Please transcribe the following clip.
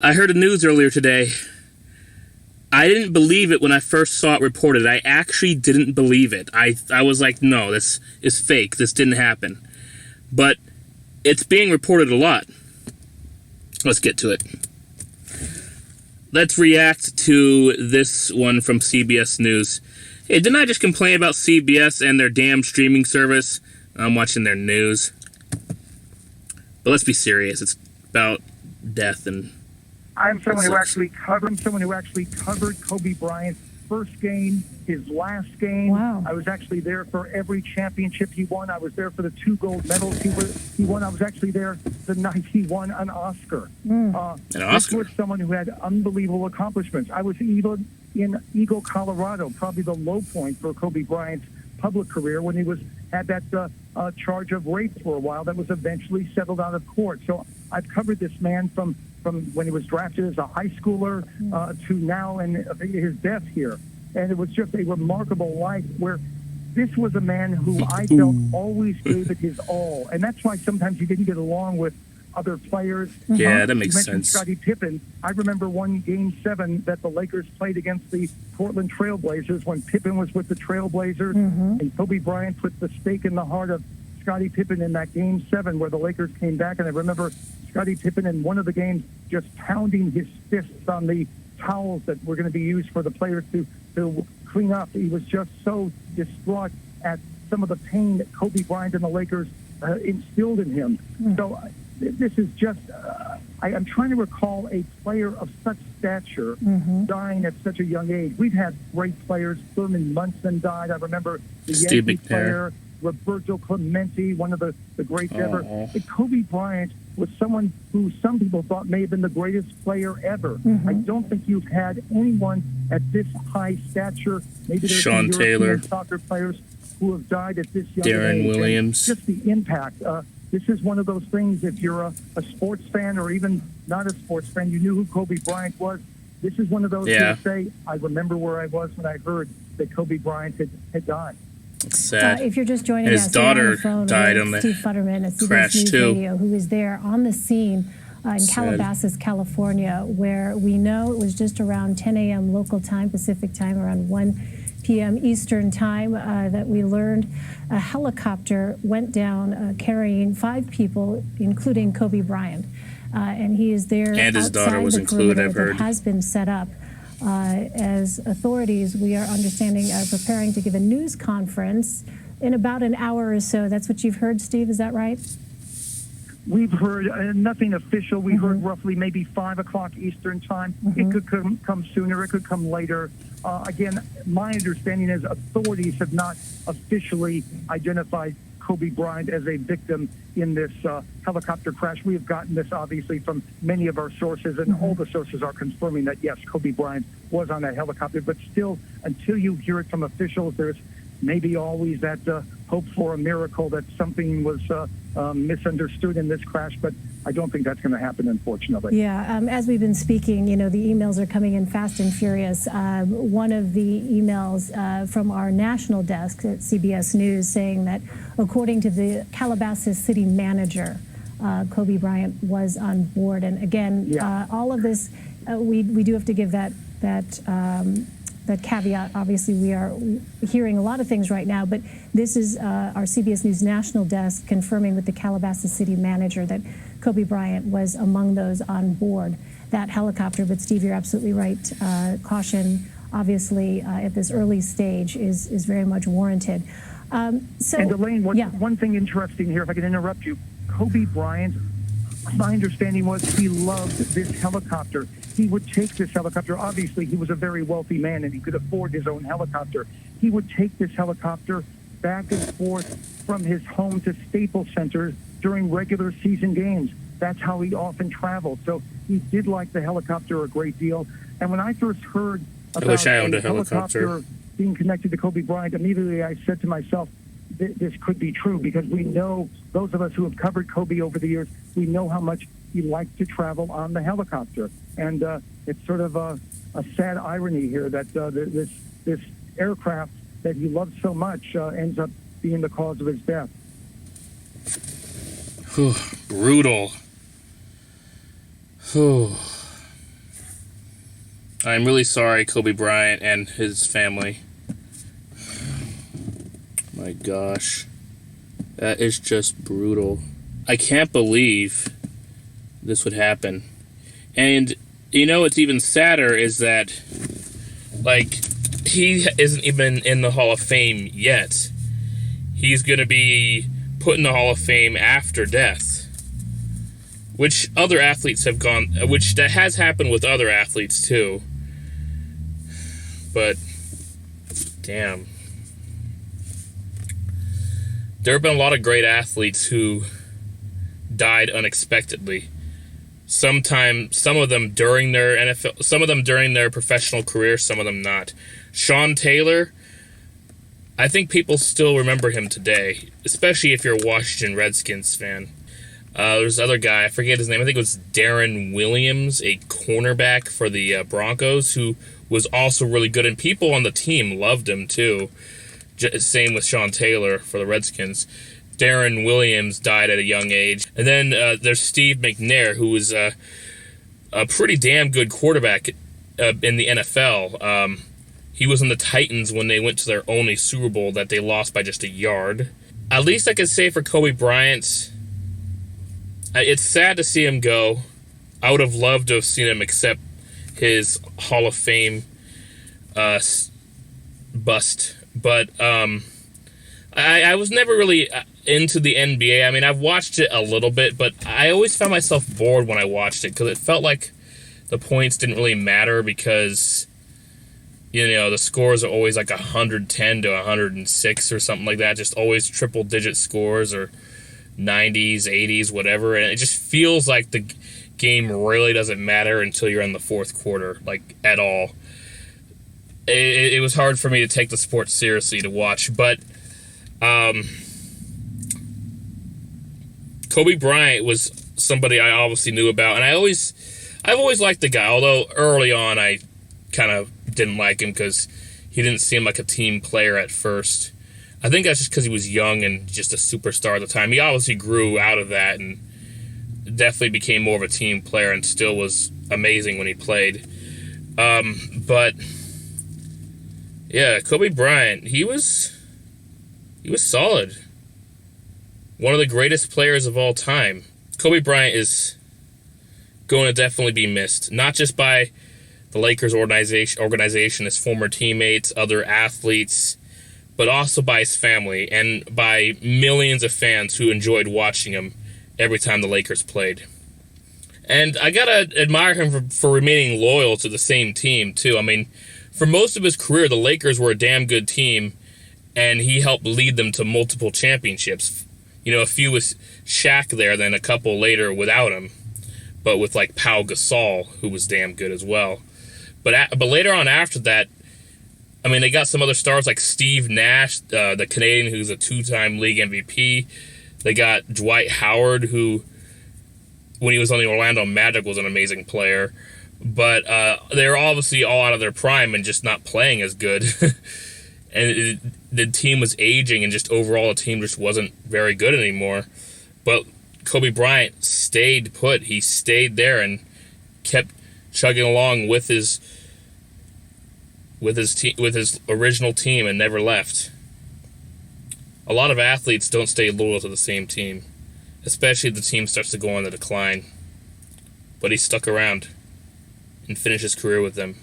I heard the news earlier today. I didn't believe it when I first saw it reported. I actually didn't believe it. I was like, no, this is fake. This didn't happen. But it's being reported a lot. Let's get to it. Let's react to this one from CBS News. Hey, didn't I just complain about CBS and their damn streaming service? I'm watching their news. But let's be serious. It's about death and... I'm someone who actually covered Kobe Bryant's first game, his last game. Wow. I was actually there for every championship he won. I was there for the 2 gold medals he won. I was actually there the night he won an Oscar. An Oscar? This was someone who had unbelievable accomplishments. I was even in Eagle, Colorado, probably the low point for Kobe Bryant's public career when he had that charge of rape for a while that was eventually settled out of court. So I've covered this man from when he was drafted as a high schooler to now and his death here. And it was just a remarkable life where this was a man who I felt always gave it his all. And that's why sometimes he didn't get along with other players. Yeah, that makes you mentioned sense. Scottie Pippen. I remember one Game 7 that the Lakers played against the Portland Trailblazers when Pippen was with the Trailblazers. And Kobe Bryant put the stake in the heart of Scottie Pippen in that Game 7 where the Lakers came back. And I remember Scottie Pippen in one of the games just pounding his fists on the towels that were going to be used for the players to clean up. He was just so distraught at some of the pain that Kobe Bryant and the Lakers instilled in him. So this is just, I'm trying to recall a player of such stature dying at such a young age. We've had great players. Thurman Munson died. I remember the Steve Yankees McNair. player, Roberto Clemente, one of the greats ever. But Kobe Bryant was someone who some people thought may have been the greatest player ever. I don't think you've had anyone at this high stature. Maybe there's Sean some Taylor. European soccer players who have died at this young Darren age. And Williams. just the impact. This is one of those things, if you're a sports fan or even not a sports fan, you knew who Kobe Bryant was. This is one of those Yeah. who say, I remember where I was when I heard that Kobe Bryant had died. It's sad. If you're just joining And his us, we're on daughter the phone died with on the Steve Futterman at CBS crash, News too. Radio, who was there on the scene in Sad. Calabasas, California, where we know it was just around 10 a.m. local time, Pacific time, around 1 p.m. Eastern time, that we learned a helicopter went down carrying 5 people, including Kobe Bryant. And he is there And his outside daughter was the included, perimeter I've that heard. has been set up. As authorities, we are understanding, are preparing to give a news conference in about an hour or so. That's what you've heard, Steve, is that right? We've heard nothing official. We heard roughly maybe 5 o'clock Eastern time. It could come sooner. It could come later. Again, my understanding is authorities have not officially identified Kobe Bryant as a victim in this helicopter crash. We have gotten this, obviously, from many of our sources, and all the sources are confirming that, yes, Kobe Bryant was on that helicopter. But still, until you hear it from officials, there's maybe always that hope for a miracle that something was misunderstood in this crash, but I don't think that's going to happen, unfortunately. Yeah, as we've been speaking, the emails are coming in fast and furious. One of the emails from our national desk at CBS News saying that according to the Calabasas city manager, Kobe Bryant was on board. And again, all of this, we do have to give that caveat. Obviously, we are hearing a lot of things right now, but this is our CBS News national desk confirming with the Calabasas city manager that Kobe Bryant was among those on board that helicopter. But Steve, you're absolutely right. Caution, obviously, at this early stage is very much warranted. And Elaine, one thing interesting here, if I can interrupt you, Kobe Bryant, my understanding was he loved this helicopter. He would take this helicopter. Obviously, he was a very wealthy man and he could afford his own helicopter. He would take this helicopter back and forth from his home to Staples Center during regular season games. That's how he often traveled. So he did like the helicopter a great deal. And when I first heard about wish I owned a helicopter being connected to Kobe Bryant, immediately I said to myself, this could be true, because we know, those of us who have covered Kobe over the years, we know how much he liked to travel on the helicopter. And it's sort of a sad irony here that this aircraft that he loved so much ends up being the cause of his death. Brutal. I'm really sorry, Kobe Bryant and his family. My gosh. That is just brutal. I can't believe this would happen. And, you know, what's even sadder is that, like, he isn't even in the Hall of Fame yet. He's going to be put in the Hall of Fame after death. Which other athletes have gone... Which that has happened with other athletes, too. But, damn. There have been a lot of great athletes who died unexpectedly. Some of them during their NFL, some of them during their professional career, some of them not. Sean Taylor, I think people still remember him today, especially if you're a Washington Redskins fan. There's another guy, I forget his name, I think it was Darren Williams, a cornerback for the Broncos, who was also really good, and people on the team loved him too. Same with Sean Taylor for the Redskins. Darren Williams died at a young age. And then there's Steve McNair, who was a pretty damn good quarterback in the NFL. He was in the Titans when they went to their only Super Bowl that they lost by just a yard. At least I could say for Kobe Bryant, it's sad to see him go. I would have loved to have seen him accept his Hall of Fame bust. But I was never really into the NBA. I mean, I've watched it a little bit, but I always found myself bored when I watched it because it felt like the points didn't really matter because, you know, the scores are always like 110 to 106 or something like that. Just always triple-digit scores or 90s, 80s, whatever. And it just feels like the game really doesn't matter until you're in the fourth quarter, like, at all. It was hard for me to take the sport seriously to watch, but Kobe Bryant was somebody I obviously knew about, and I've always liked the guy, although early on I kind of didn't like him because he didn't seem like a team player at first. I think that's just because he was young and just a superstar at the time. He obviously grew out of that and definitely became more of a team player and still was amazing when he played. But yeah, Kobe Bryant, he was solid. One of the greatest players of all time. Kobe Bryant is going to definitely be missed, not just by the Lakers organization, his former teammates, other athletes, but also by his family and by millions of fans who enjoyed watching him every time the Lakers played. And I gotta admire him for remaining loyal to the same team, too. I mean, for most of his career, the Lakers were a damn good team, and he helped lead them to multiple championships. You know, a few with Shaq there, then a couple later without him, but with like Pau Gasol, who was damn good as well. But later on after that, I mean, they got some other stars like Steve Nash, the Canadian, who's a two-time league MVP. They got Dwight Howard, who, when he was on the Orlando Magic, was an amazing player. But they were obviously all out of their prime and just not playing as good. And the team was aging, and just overall the team just wasn't very good anymore. But Kobe Bryant stayed put. He stayed there and kept chugging along with his original team and never left. A lot of athletes don't stay loyal to the same team, especially if the team starts to go on the decline. But he stuck around and finished his career with them.